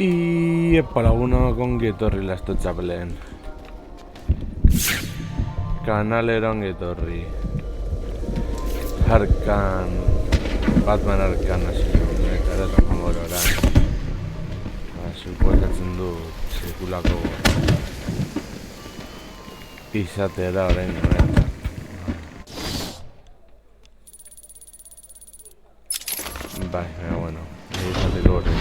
Y para uno con Getorri la esto chapelen. Kanaleron Getorri. Arkan. Batman Arkan hasi eta joango gara. Suposatzen dut sekulako izatera orain honetan. Bai, bueno, izateko orain.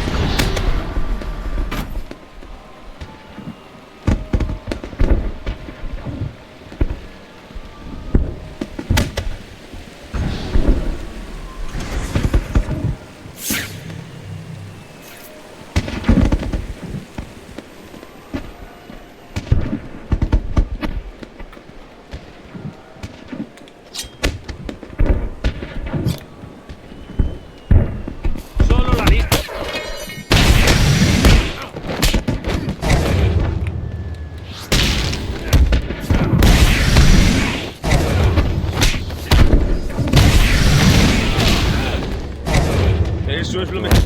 Eso es lo mejor.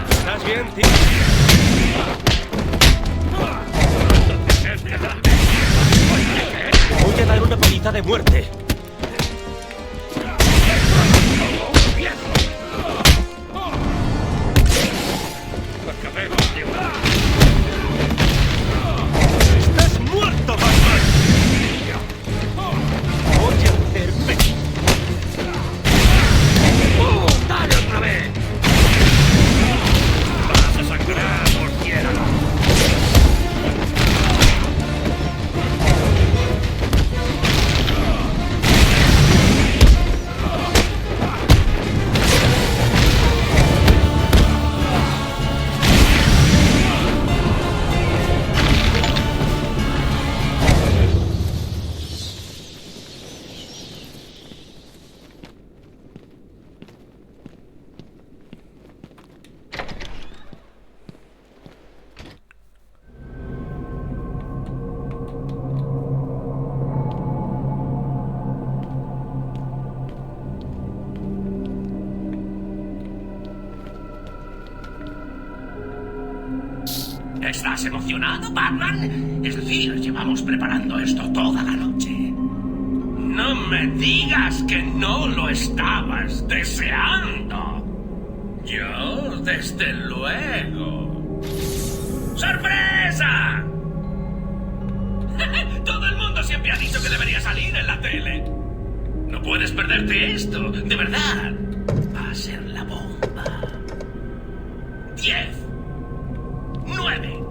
¿Estás bien, tío? Voy a dar una paliza de muerte. ¡Estás muerto, Batman! Voy a hacerme. ¡Dale otra vez! ¡Vas a sangrar por tierra! ¿Estás emocionado, Batman? Es decir, llevamos preparando esto toda la noche. No me digas que no lo estabas deseando. Yo, desde luego. ¡Sorpresa! Todo el mundo siempre ha dicho que debería salir en la tele. No puedes perderte esto, de verdad. Va a ser la bomba. 10. 9,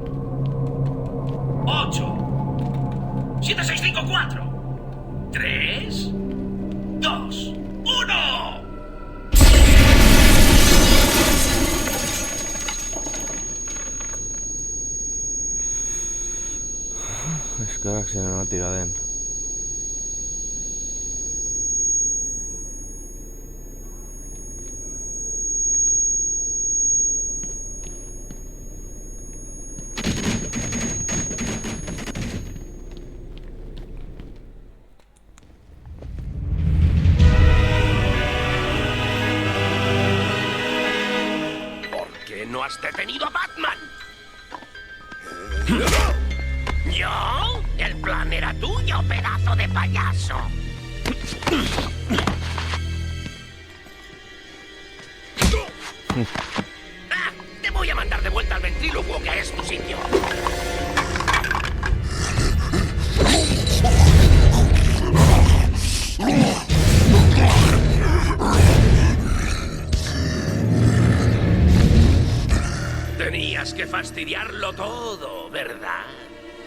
8, 7, 6, 5, 4, 3, 2, 1. Eskarak cinemática den. ¿No has detenido a Batman? ¿Yo? El plan era tuyo, pedazo de payaso. Te voy a mandar de vuelta al ventrílocuo, que es tu sitio. Tenías que fastidiarlo todo, ¿verdad?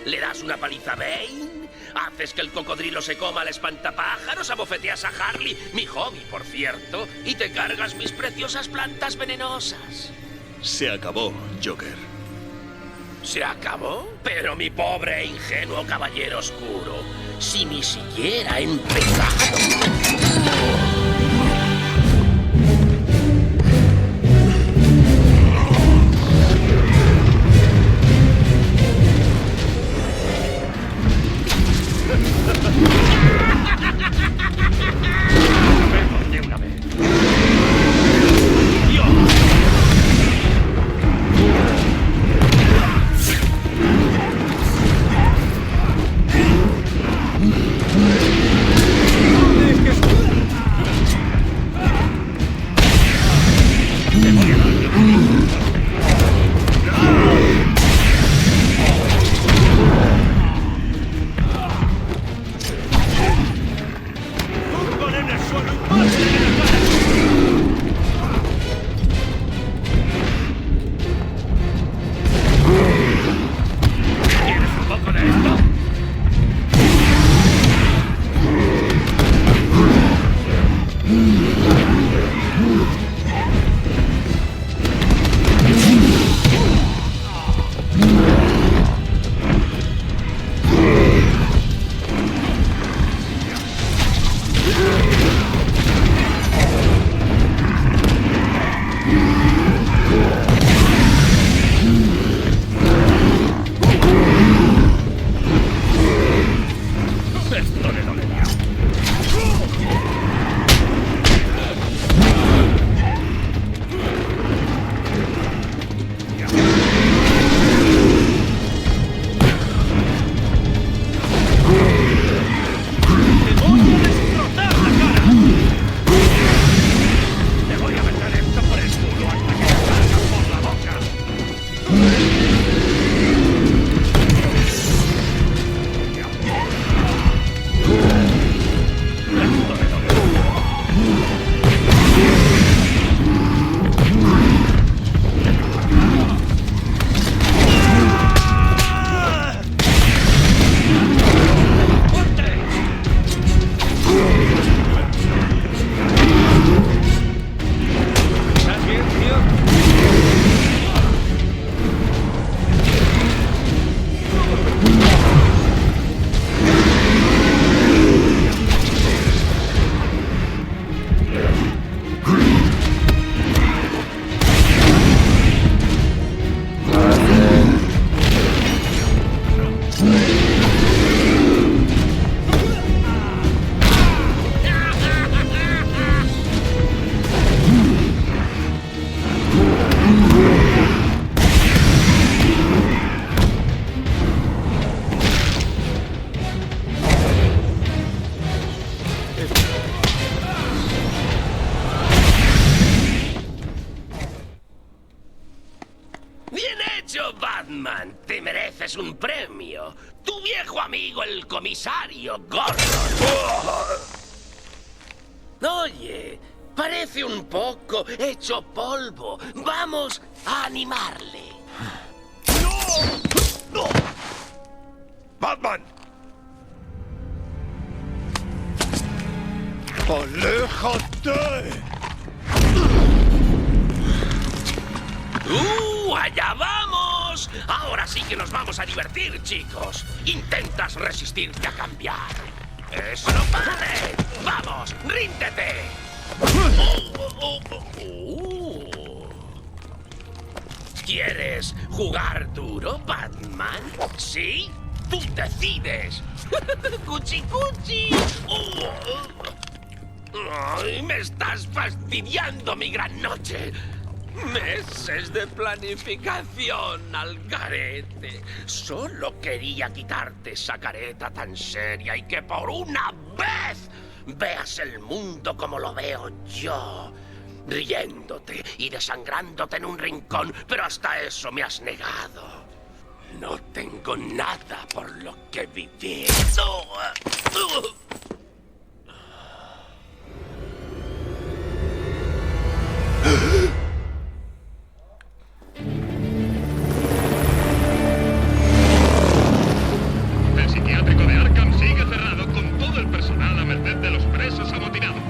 Le das una paliza a Bane, haces que el cocodrilo se coma al espantapájaros, abofeteas a Harley, mi hobby, por cierto, y te cargas mis preciosas plantas venenosas. Se acabó, Joker. ¿Se acabó? Pero mi pobre e ingenuo caballero oscuro, si ni siquiera ha empezado. De una vez. Con en el suelo y parte de la cara. ¿Quieres un poco de esto? Esto le dolería. ¡Te voy a destrozar la cara! ¡Te voy a meter esto por el culo hasta que te salga por la boca! Esto le dolería. ¡Fuerte! ¿Estás bien, tío? ¡Bien hecho, Batman! Te mereces un premio. Tu viejo amigo, el comisario Gordon. Oye, parece un poco hecho polvo. Vamos a animarle. ¡Batman! ¡Aléjate! ¡Allá vamos! Ahora sí que nos vamos a divertir, chicos. ¿Intentas resistirte a cambiar? ¡Eso no vale! ¡Vamos, ríndete! ¿Quieres jugar duro, Batman? ¿Sí? ¡Tú decides! ¡Cuchi, cuchi! ¡Ay, me estás fastidiando mi gran noche! Meses de planificación al garete. Solo quería quitarte esa careta tan seria y que por una vez veas el mundo como lo veo yo. Riéndote y desangrándote en un rincón, pero hasta eso me has negado. No tengo nada por lo que vivir. El psiquiátrico de Arkham sigue cerrado con todo el personal a merced de los presos amotinados.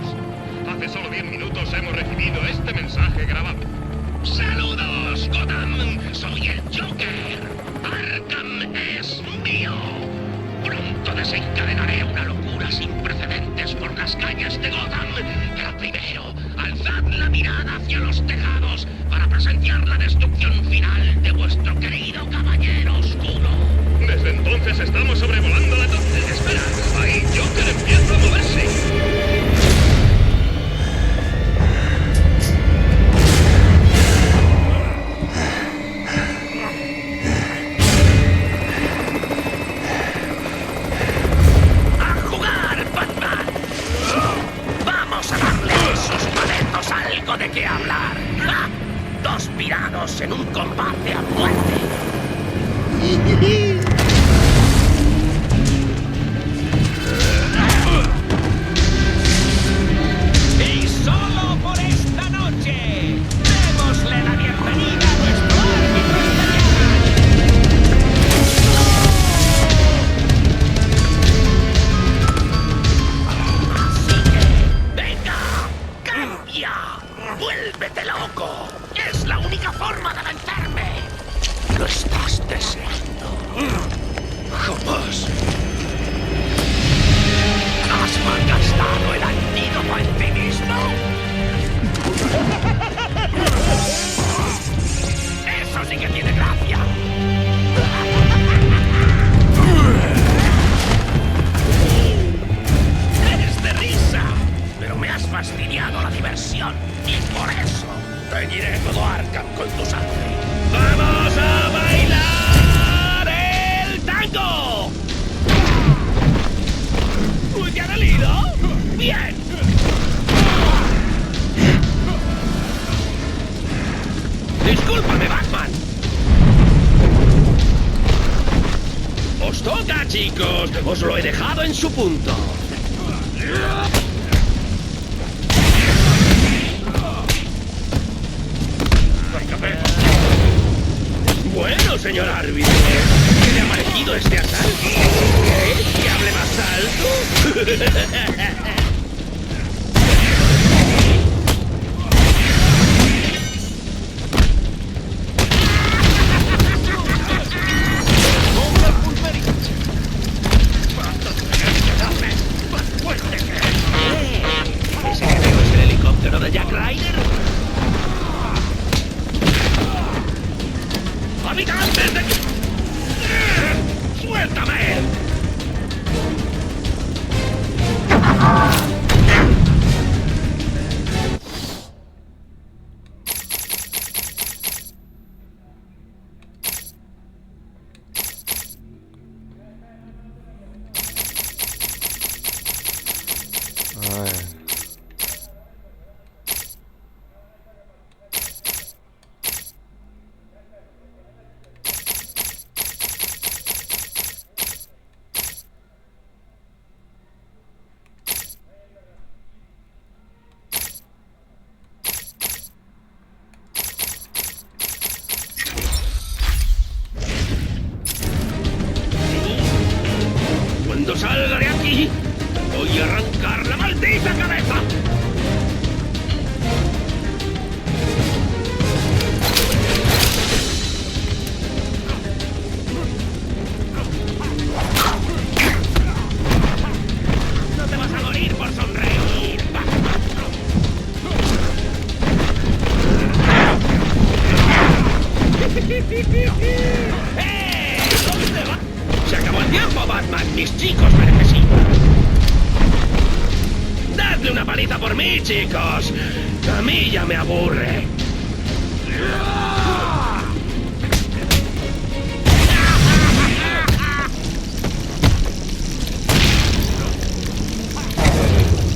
Hace solo 10 minutos hemos recibido este mensaje grabado. ¡Saludos! misión. Y por eso teñiré todo Arkham con tu sangre. ¡Vamos a bailar el tango! ¿Muy bien al hilo? ¡Bien! ¡Discúlpame, Batman! ¡Os toca, chicos! ¡Os lo he dejado en su punto! Bueno, señor árbitro, ¿qué le ha parecido este asalto? ¿Queréis que hable más alto? ¿Ese que veo es el helicóptero de Jack Ryder? ¡Habitantes de... ¡Suéltame! Ay. Cuando salga de aquí, voy a arrancar la maldita cabeza. No te vas a morir por sonreír, Batman. ¿Dónde va? ¡Se acabó el tiempo, Batman! ¡Mis chicos me necesitan! ¡Dadle una paliza por mí, chicos! ¡A mí ya me aburre!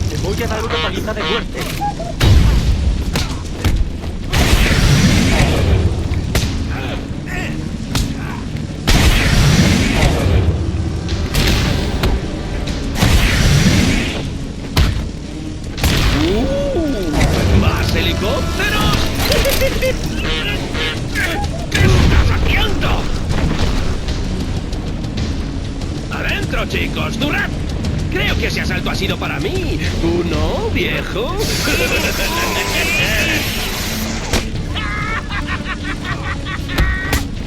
Te voy a dar una paliza de muerte. ¿Más helicópteros? ¿Qué estás haciendo? ¡Adentro, chicos! ¡Durad! Creo que ese asalto ha sido para mí. ¿Tú no, viejo?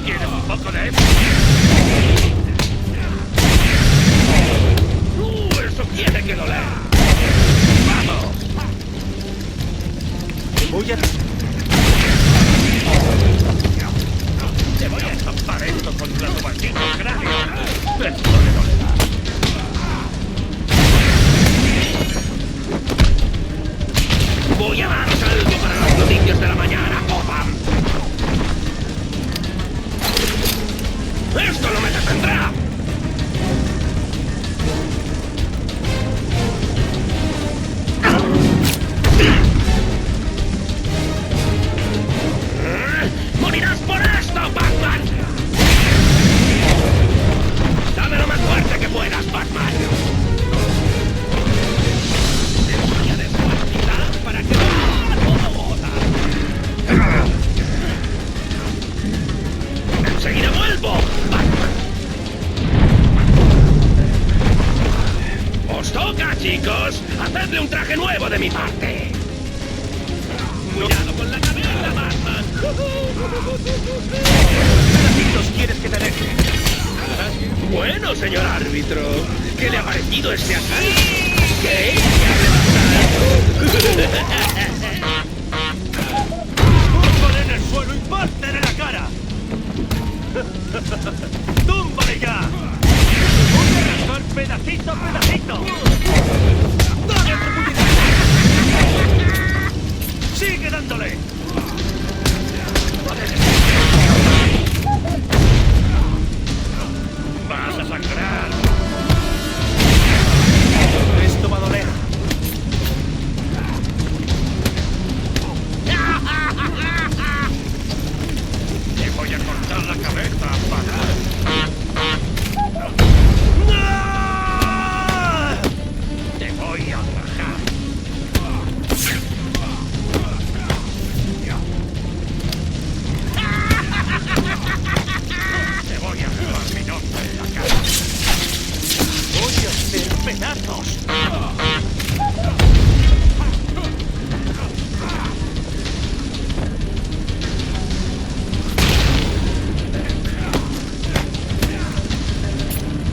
¿Quieres un poco de eso? Eso tiene que doler. ¡Vamos! Te voy a... Te voy a estampar esto contra tu maldito cráneo. Esto le dolerá. Voy a daros algo para las noticias de la mañana, Gotham. ¡Esto no me detendrá! ¡Morirás por esto, Batman! ¡Dame lo más fuerte que puedas, Batman! Te voy a descuartizar para que todo Gotham. ¡Enseguida vuelvo, Batman! ¡Os toca, chicos! ¡Hacedle un traje nuevo de mi parte! ¡Cuidado con la cabeza, Batman! ¿Pedacitos quieres que te deje? Bueno, señor árbitro, ¿qué le ha parecido este asalto? ¿Qué? ¿Qué ¡Túmbale en el suelo y pártele la cara! ¡Túmbale ya! ¡Voy a arrancar pedacito a pedacito! ¡Dale otro puñetazo!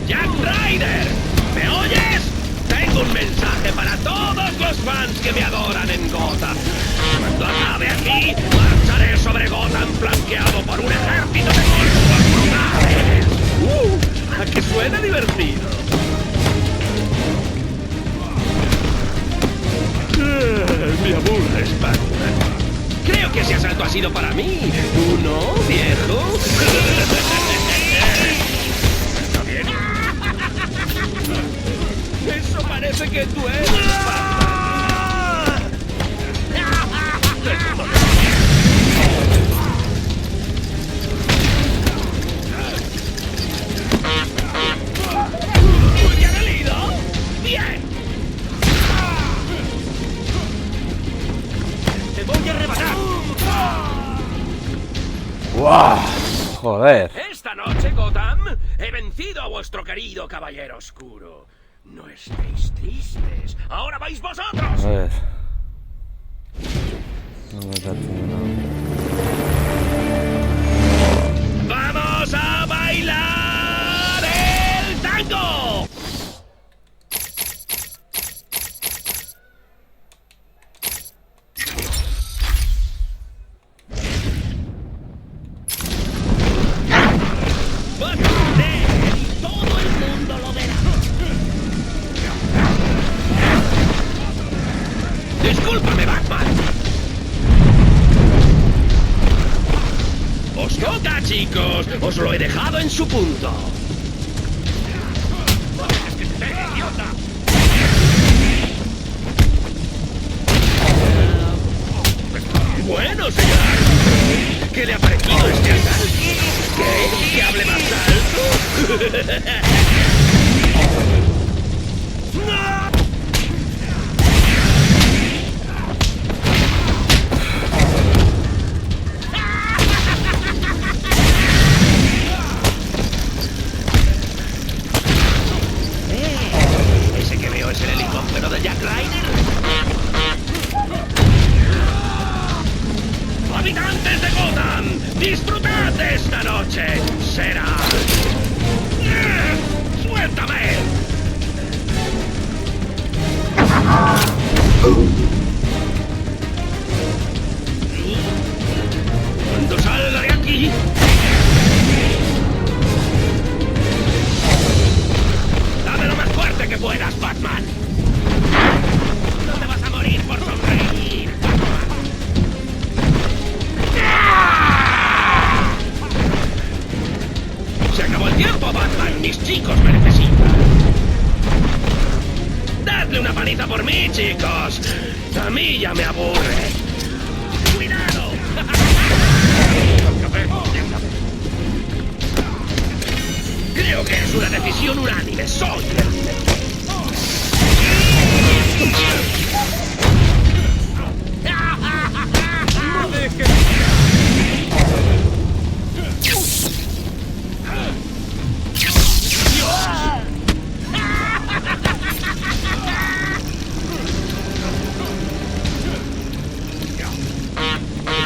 ¡Jack Ryder! ¿Me oyes? Tengo un mensaje para todos los fans que me adoran en Gotham. Cuando acabe aquí, marcharé sobre Gotham flanqueado por un ejército de monstruos brutales. ¿A que suena divertido? Me aburres, Batman. Creo que ese asalto ha sido para mí. ¿Tú no, viejo? ¿Está bien? Eso parece que tú eres Batman. ¿Muy bien el hilo? ¡Bien! ¡Te voy a rebanar! ¡Guau! Joder. Esta noche, Gotham, he vencido a vuestro querido caballero oscuro. No estéis tristes. ¡Ahora vais A vosotros! ver. No me está haciendo nada. ¡Vamos a bailar el tango! Todo el mundo lo verá. Discúlpame, Batman. Os toca, chicos. Os lo he dejado en su punto. ¡Idiota! Bueno, señor. ¿Qué le ha parecido este asalto? ¿Qué? ¿Que hable más alto? ¡No! Ese que veo es el helicóptero de Jack Ryder. ¡Habitantes de Gotham! ¡Disfrutad de esta noche! ¡Será! ¡Suéltame! Cuando salga de aquí... ¡Dame lo más fuerte que puedas, Batman! ¡No te vas a morir por sonreír, Batman! ¡Se acabó el tiempo, Batman! ¡Mis chicos me necesitan! ¡Dadle una paliza por mí, chicos! ¡A mí ya me aburre! ¡Cuidado! Creo que es una decisión unánime. ¡Soy el... ¡No dejes!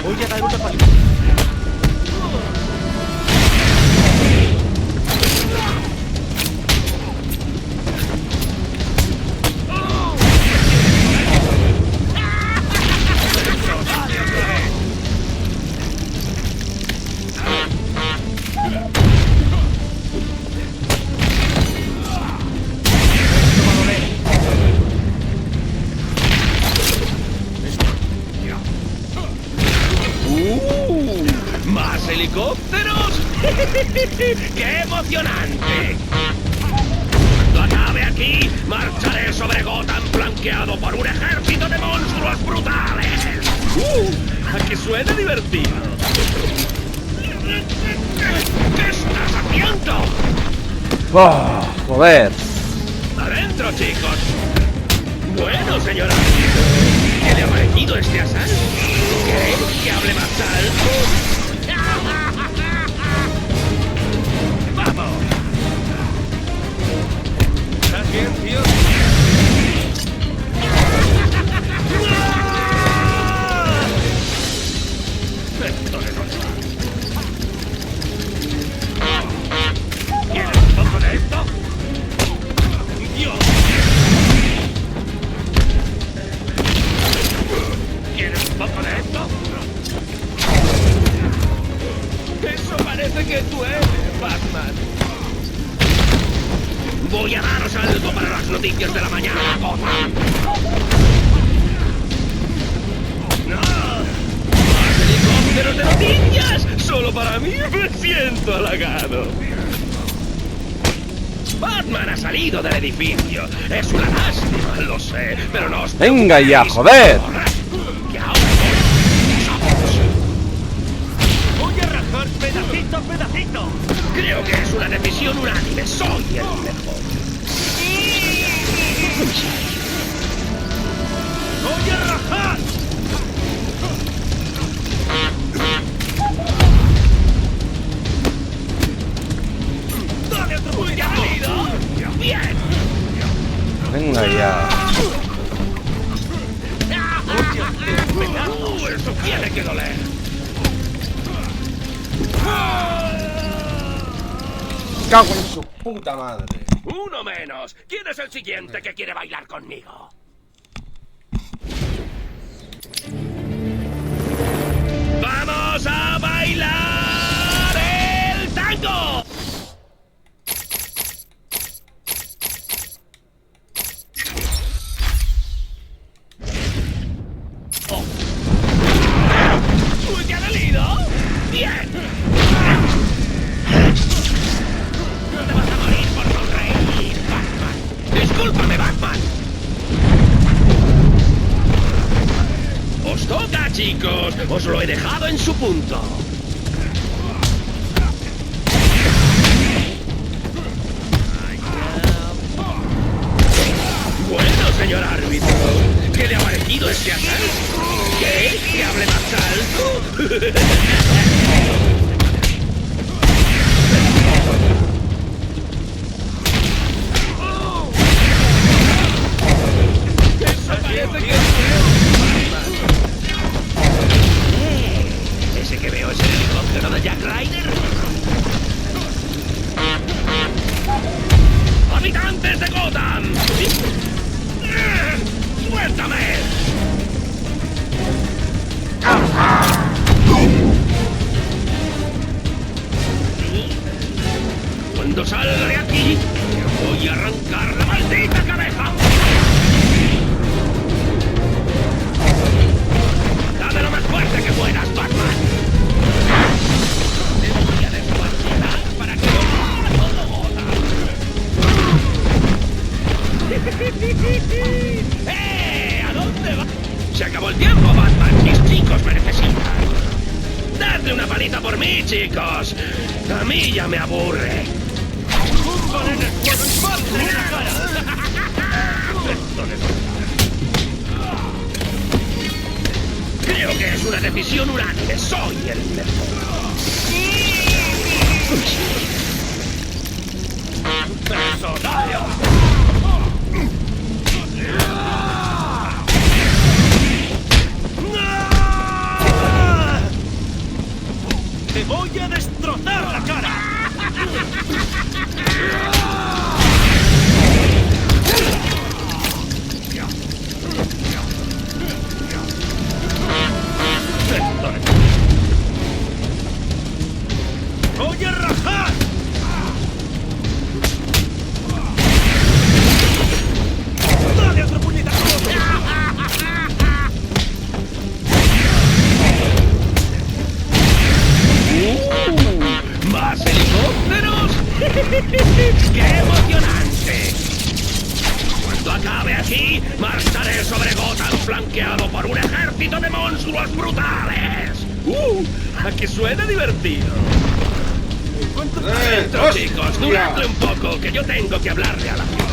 Voy a dar una paliza. ¿Más helicópteros? ¡Qué emocionante! Cuando acabe aquí, marcharé sobre Gotham flanqueado por un ejército de monstruos brutales. ¿A que suena divertido? ¿Qué estás haciendo? ¡Oh, joder! ¡Adentro, chicos! Bueno, señora, ¿qué le ha parecido este asalto? ¿Qué? ¿Que hable más alto? ¡Vamos! ¿Estás bien, tío? noticias de la mañana, Gotham. ¡No! ¡Más helicópteros de noticias! ¡Solo para mí! Me siento halagado. Batman ha salido del edificio. Es una lástima, lo sé, pero no os Venga ya, preocupéis. joder. Que ahora Voy a rajar pedacito a pedacito. creo que es una decisión unánime. Soy el mejor. Voy a rajar. Dale otro puñetazo. ¡Bien! Venga ya. Eso tiene que doler. Cago en su puta madre. Uno menos. ¿Quién es el siguiente que quiere bailar conmigo? ¡Vamos a bailar el tango! ¡Uy, qué ha dolido! ¡Bien! No te vas a morir por sonreír, Batman. ¡Discúlpame, Batman! ¡Os toca, chicos! ¡Os lo he dejado en su punto! Bueno, señor árbitro, ¿qué le ha parecido este asalto? ¿Qué? ¿Que hable más alto? Eso parece que ¿ese que veo es el helicóptero de Jack Ryder? ¡Habitantes de Gotham! ¡Suéltame! Cuando salga de aquí, te voy a arrancar la maldita cabeza. Dame lo más fuerte que puedas, Batman. Te voy a descuartizar para que no muera todo Gotham. ¿A dónde va? Se acabó el tiempo, Batman. Mis chicos me necesitan. Dadle una paliza por mí, chicos. A mí ya me aburre. Tumban en el suelo y parten en la cara. Creo que es una decisión unánime. Soy el mejor. ¡Personaje! ¡Te voy a destrozar la cara! ¡Voy a rajar! ¡Dale otro puñetazo! ¡Más helicópteros! ¡Qué emocionante! Cuando acabe aquí, marcharé sobre Gotham flanqueado por un ejército de monstruos brutales. ¡A que suena divertido! Dentro, chicos, duradle un poco, que yo tengo que hablarle a la ciudad.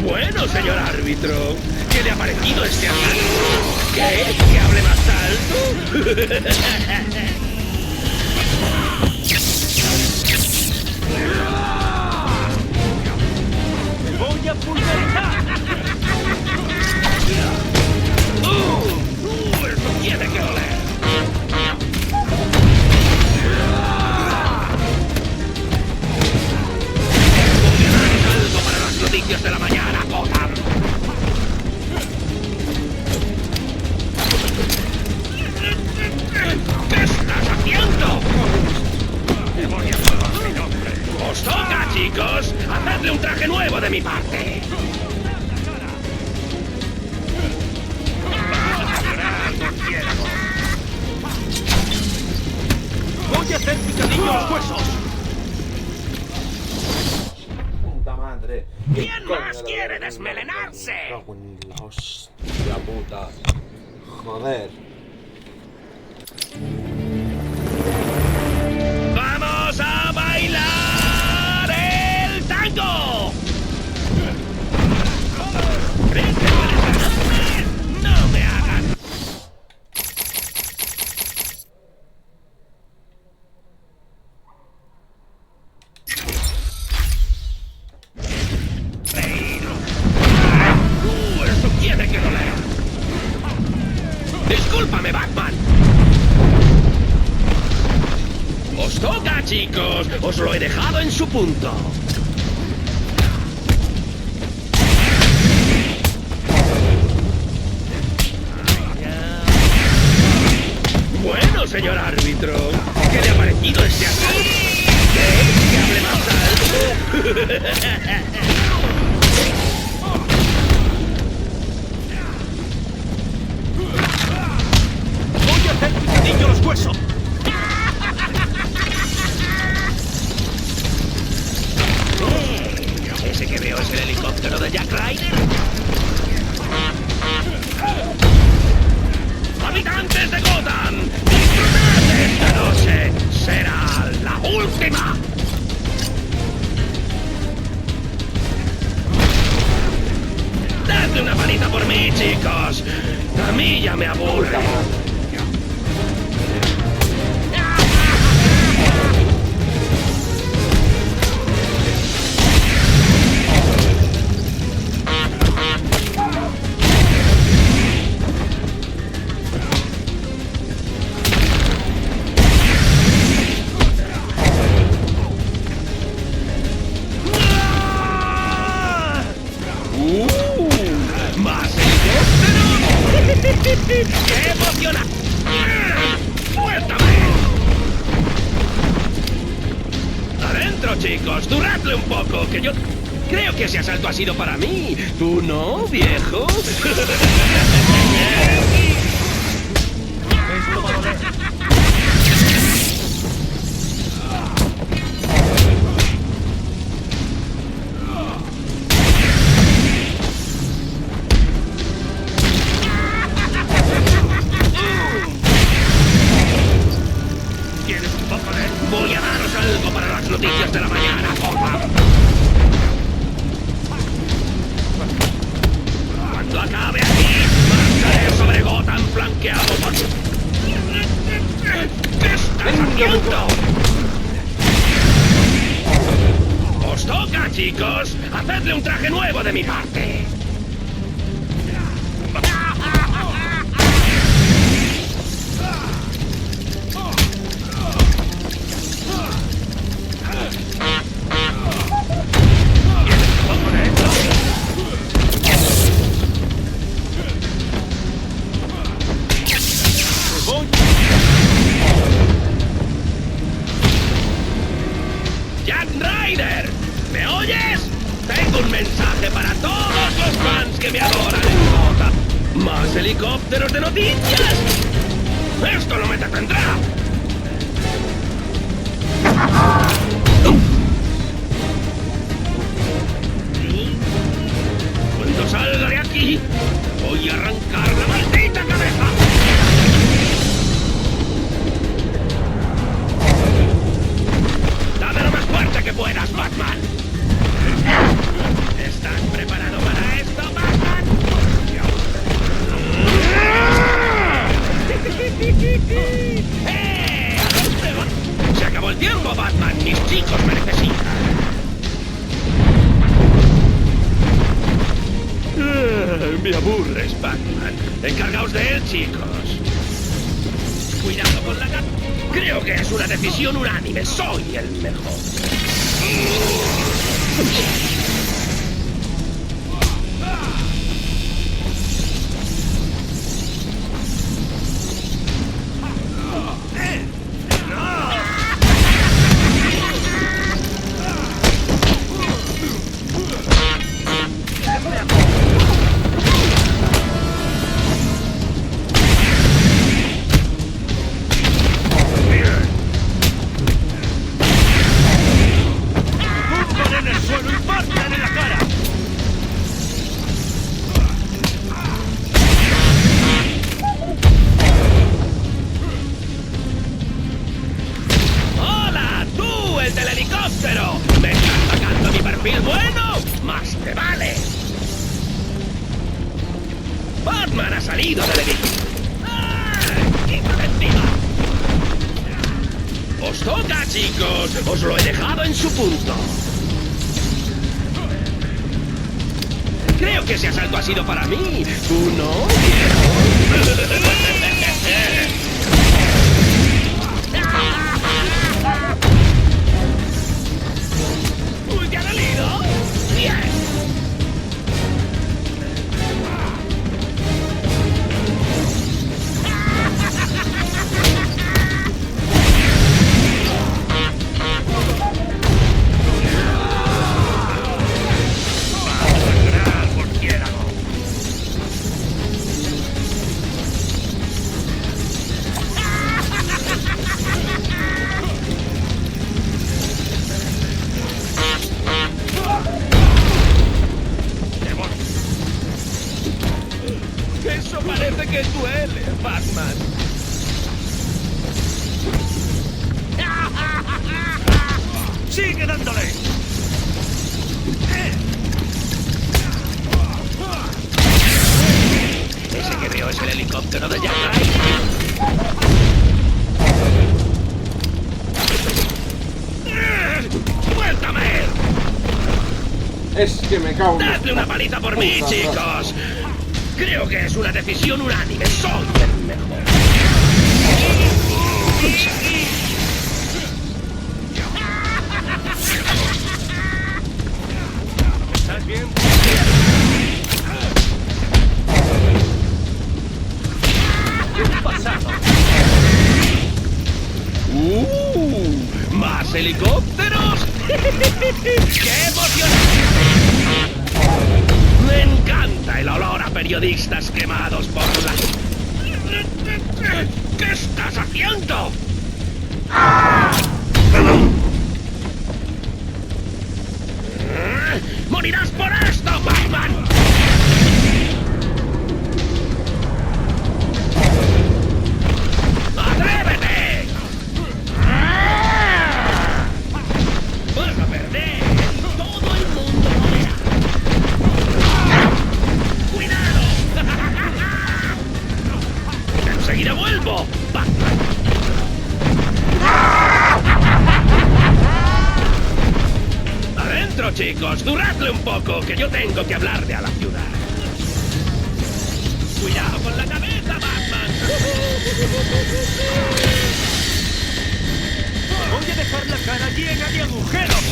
Bueno, señor árbitro, ¿qué le ha parecido este asalto? ¿Qué? ¿Que hable más alto? ¡Te voy a pulverizar! ¡Eso tiene que doler! Algo para las noticias de la mañana, Gotham. ¿Qué estás haciendo? ¡Os toca, chicos! mi parte. Voy a hacer picadillo a los huesos. Puta madre. ¿Quién más quiere desmelenarse? Cago en la hostia puta. Joder. ¡Vamos a bailar el tango! ¿Crees que puedes ganarme? ¡No me hagan! ¡Eso tiene que doler! ¡Discúlpame, Batman! ¡Os toca, chicos! ¡Os lo he dejado en su punto! Bueno, señor árbitro, ¿qué le ha parecido este asalto? ¿Queréis que hable más alto? Voy a hacer picadillo a los huesos. ¿Ese que veo es el helicóptero de Jack Ryder? ¡Habitantes de Gotham! ¡Disfrutad de esta noche! ¡Será la última! ¡Dadle una manita por mí, chicos! A mí ya me aburre. ¡Más helicópteros! ¡Qué emocionante! ¡Suéltame! Adentro, chicos, duradle un poco, que yo creo que ese asalto ha sido para mí. ¿Tú no, viejo? Esto va a doler. ¿Quieres un poco de...? Voy a daros algo para las noticias de la mañana, porfa. Cuando acabe aquí, marcharé sobre Gotham flanqueado por... ¿Qué estás haciendo? ¡Os toca, chicos! ¡Hacedle un traje nuevo de mi parte! ¡Jack Ryder! ¿Me oyes? Tengo un mensaje para todos los fans que me adoran en Gotham. ¿Más helicópteros de noticias? ¡Esto no me detendrá! Cuando salga de aquí, voy a arrancar la maldita cabeza. Dame lo más fuerte que puedas, Batman. ¿Estás preparado para esto, Batman? ¿A dónde va? Se acabó el tiempo, Batman. Mis chicos me necesitan. Me aburres, Batman. Encargaos de él, chicos. Cuidado con la gata. Creo que es una decisión unánime. Soy el mejor. salido del edificio. ¡Quítate encima! ¡Os toca, chicos! ¡Os lo he dejado en su punto! Creo que ese asalto ha sido para mí. ¿Tú no, viejo? ¡Uy, te ha dolido! ¡Bien! Eso parece que duele, Batman. ¡Sigue dándole! Ese que veo es el helicóptero de Jack Ryan. ¡Suéltame! Es que me cago en... ¡Dadle una paliza por mí, chicos! Creo que es una decisión unánime. Soy el mejor. ¿Estás bien? ¿Qué ha pasado? ¿Más helicópteros? ¡Qué emocionante! Me encanta el olor a periodistas quemados por la... ¿Qué estás haciendo? ¡Morirás por esto, Batman! ¡Atrévete! ¡Vas a perder! ¡Todo el mundo lo verá! ¡Cuidado! ¡Enseguida vuelvo, Batman! ¡Adentro, chicos! ¡Duradle un poco, que yo tengo que hablarle a la ciudad! ¡Cuidado con la cabeza, Batman! Voy a dejar la cara llena de agujeros.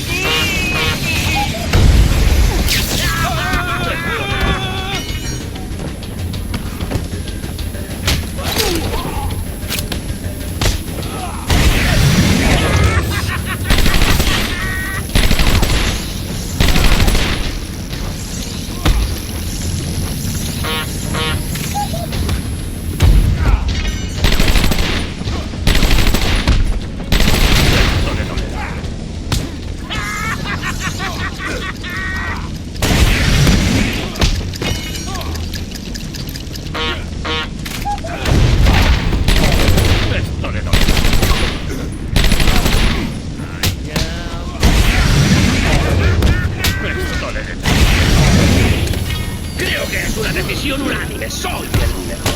Creo que es una decisión unánime. Soy el mejor.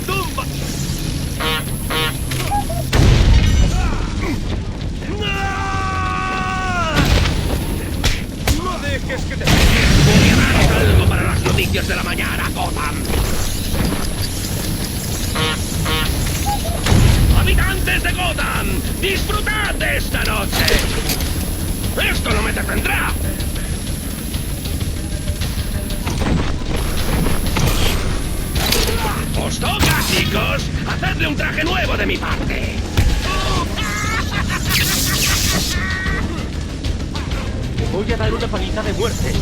¡Tumba! ¡No dejes que te... Voy a daros algo para las noticias de la mañana, Gotham. ¡Habitantes de Gotham! ¡Disfrutad de esta noche! ¡Esto no me detendrá! ¡Os toca, chicos! ¡Hacedle un traje nuevo de mi parte! Voy a dar una paliza de muerte.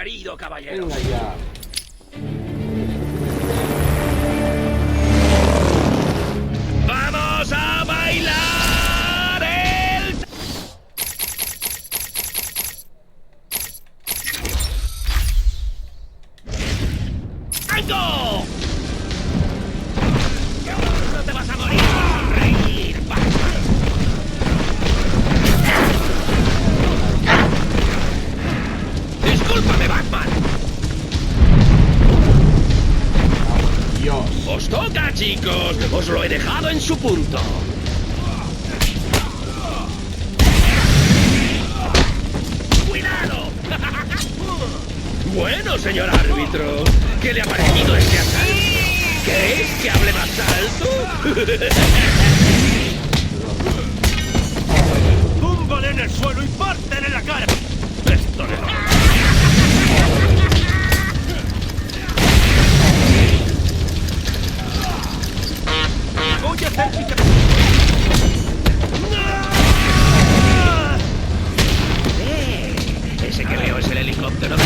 querido caballero. Venga ya. ¡Vamos a bailar el... ¡Tango! ¡No te vas a morir! ¡Reír, Batman! ¡Discúlpame, Batman! Dios. ¡Os toca, chicos! ¡Os lo he dejado en su punto! ¡Cuidado! Bueno, señor árbitro, ¿qué le ha parecido este asalto? ¿Qué? ¿Que hable más alto? ¡Túmbale en el suelo y pártele la cara! ¡Esto le va! ¡Voy a hacer mi... Ese que veo es el helicóptero de...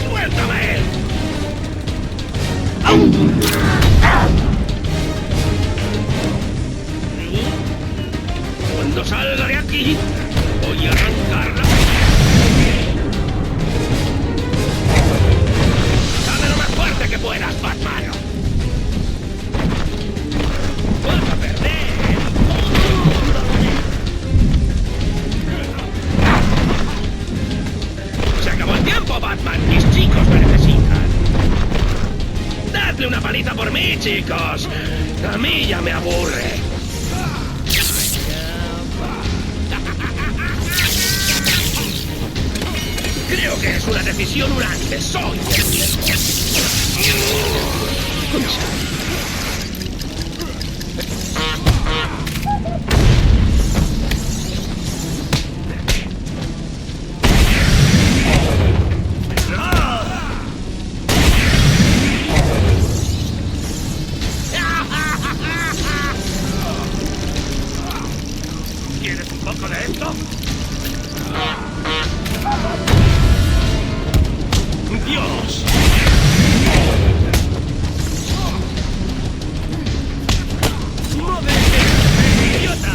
¡Suéltame! Cuando salga de aquí, voy a arrancarla. Dame lo más fuerte que puedas, Batman. ¡Vas a perder! ¡Se acabó el tiempo, Batman! ¡Mis chicos me necesitan! ¡Dadle una paliza por mí, chicos! A mí ya me aburre. Creo que es una decisión unánime. Soy el tiempo. ¿Quieres un poco de esto? ¡Dios! ¡No dejes, idiota!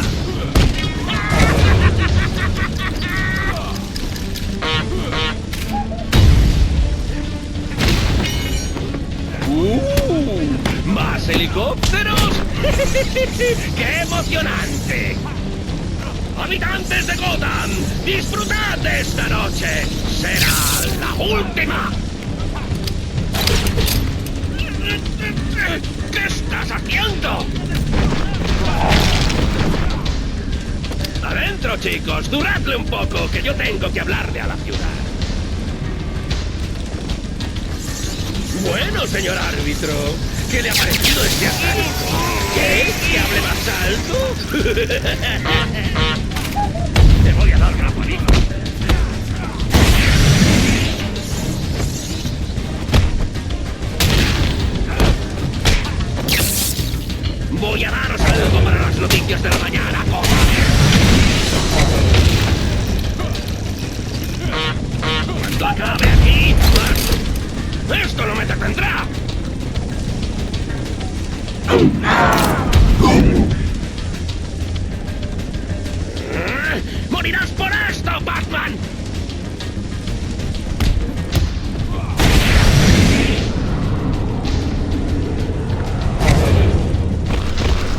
¿Más helicópteros? ¡Qué emocionante! ¡Habitantes de Gotham! ¡Disfrutad de esta noche! ¡Será la última! ¿Qué estás haciendo? Adentro, chicos, duradle un poco, que yo tengo que hablarle a la ciudad. Bueno, señor árbitro, ¿qué le ha parecido este asalto? ¿Qué? ¿Que hable más alto? Te voy a dar una paliza. Voy a daros algo para las noticias de la mañana, coja. Cuando acabe aquí, esto no me detendrá. ¡Morirás por esto, Batman!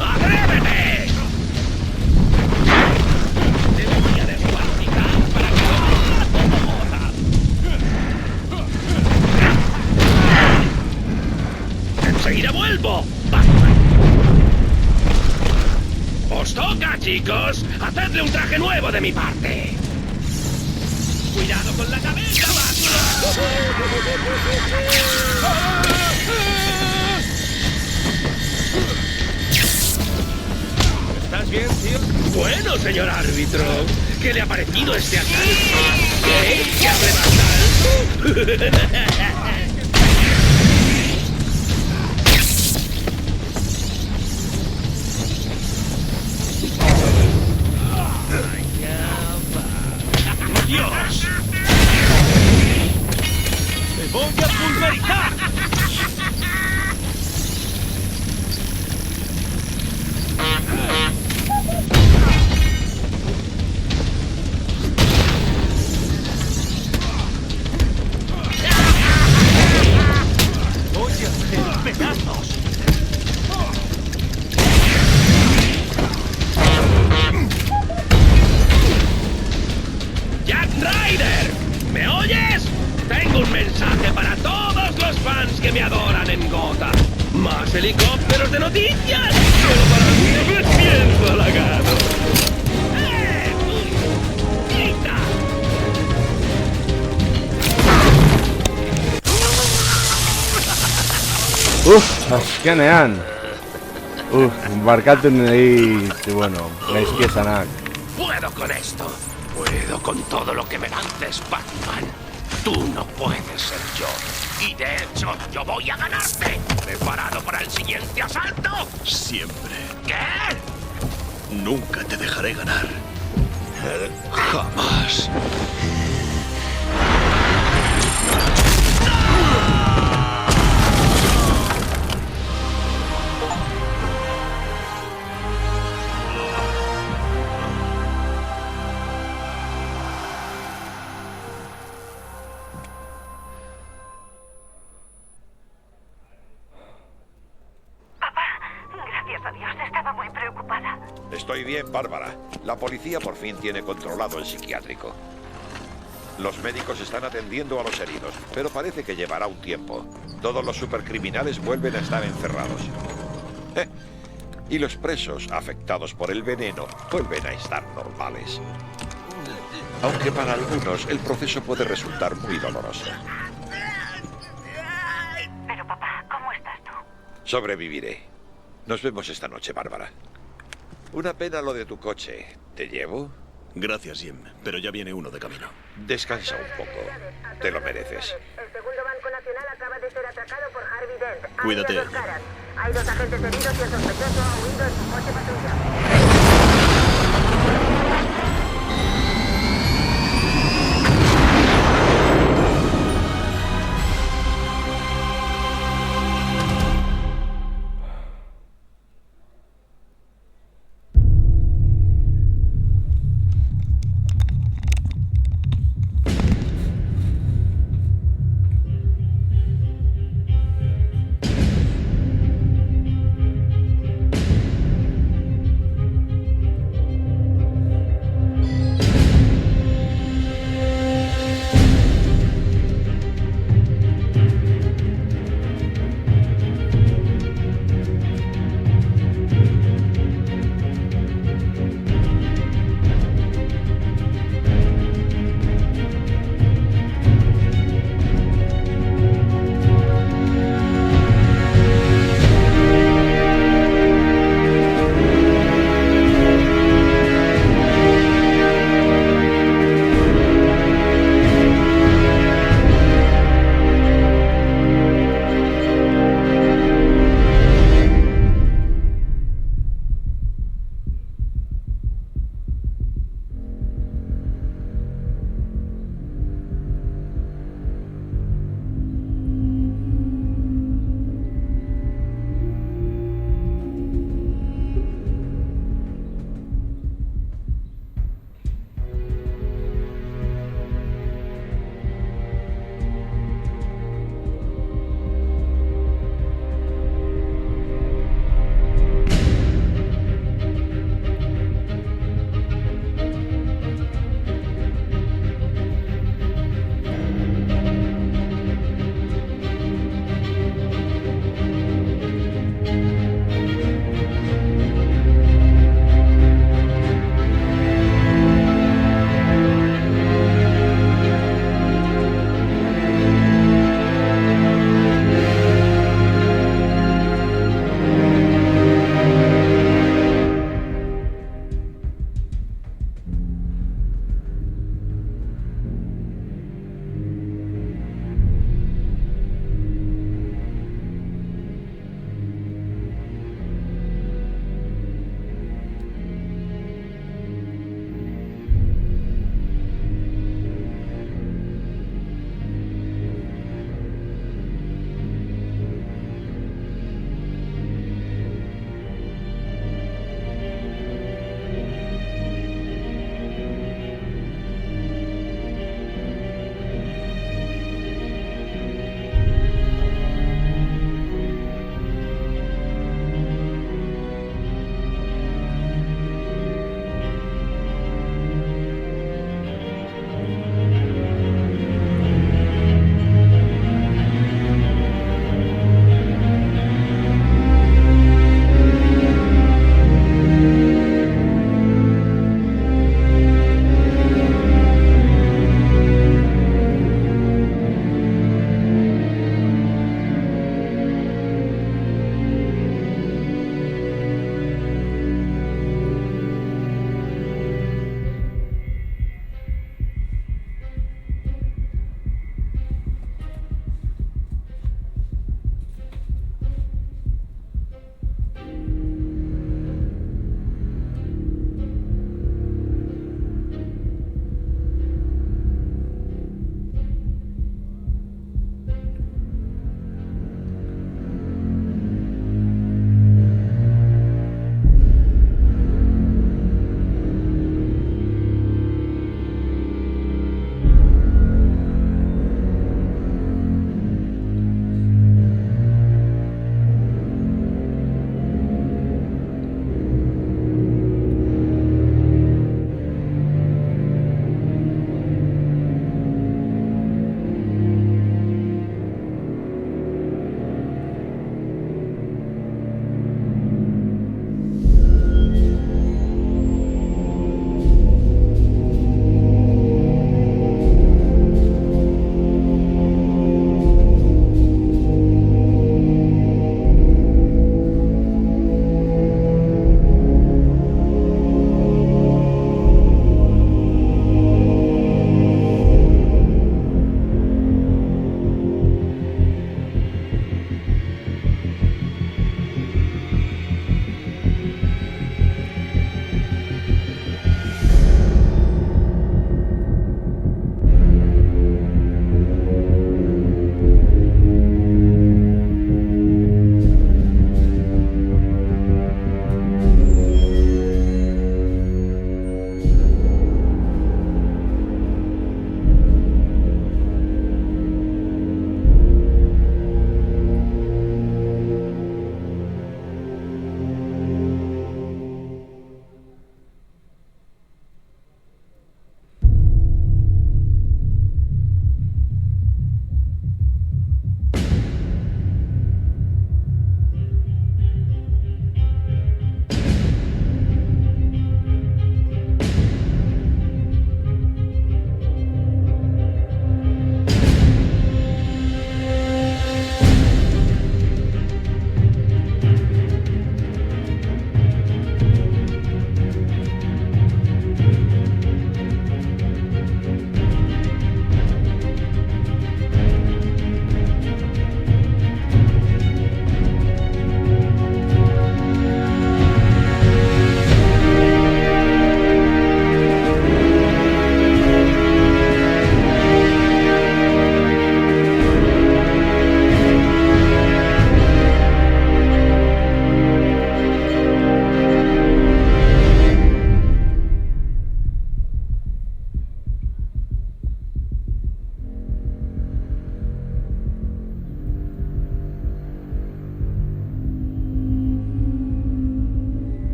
¡Atrévete! Te voy a descuartizar para que no me jodas. ¡Enseguida vuelvo, Batman! ¡Os toca, chicos! ¡Hacedle un traje nuevo de mi parte! ¡Cuidado con la cabeza, Batman! ¿Estás bien, tío? Bueno, señor árbitro, ¿qué le ha parecido este asalto? ¿Qué? ¿Que hable más alto? ¡Te voy a pulverizar! ¡Voy a hacer pedazos! ¡Jack Ryder! ¿Me oyes? Tengo un mensaje para todos los fans que me adoran en Gotham. ¡Más helicópteros de noticias! ¡Solo para mí! ¡Me siento halagado! ¡Grita! Askenean! Barkatu nahi, bueno, gaizki esanak. ¡Puedo con esto! ¡Puedo con todo lo que me lances, Batman! Tú no puedes ser yo. Y de hecho, yo voy a ganarte. ¿Preparado para el siguiente asalto? Siempre. ¿Qué? Nunca te dejaré ganar. Jamás. Gracias a Dios, estaba muy preocupada. Estoy bien, Bárbara. La policía por fin tiene controlado el psiquiátrico. Los médicos están atendiendo a los heridos, pero parece que llevará un tiempo. Todos los supercriminales vuelven a estar encerrados. Y los presos afectados por el veneno vuelven a estar normales. Aunque para algunos el proceso puede resultar muy doloroso. Pero papá, ¿cómo estás tú? Sobreviviré. Nos vemos esta noche, Bárbara. Una pena lo de tu coche. ¿Te llevo? Gracias, Jim, pero ya viene uno de camino. Descansa un poco. Te lo mereces. El segundo Banco Nacional acaba de ser atacado por Harvey Dent. Cuídate. Hay dos agentes heridos y el sospechoso ha huido en su coche patrulla.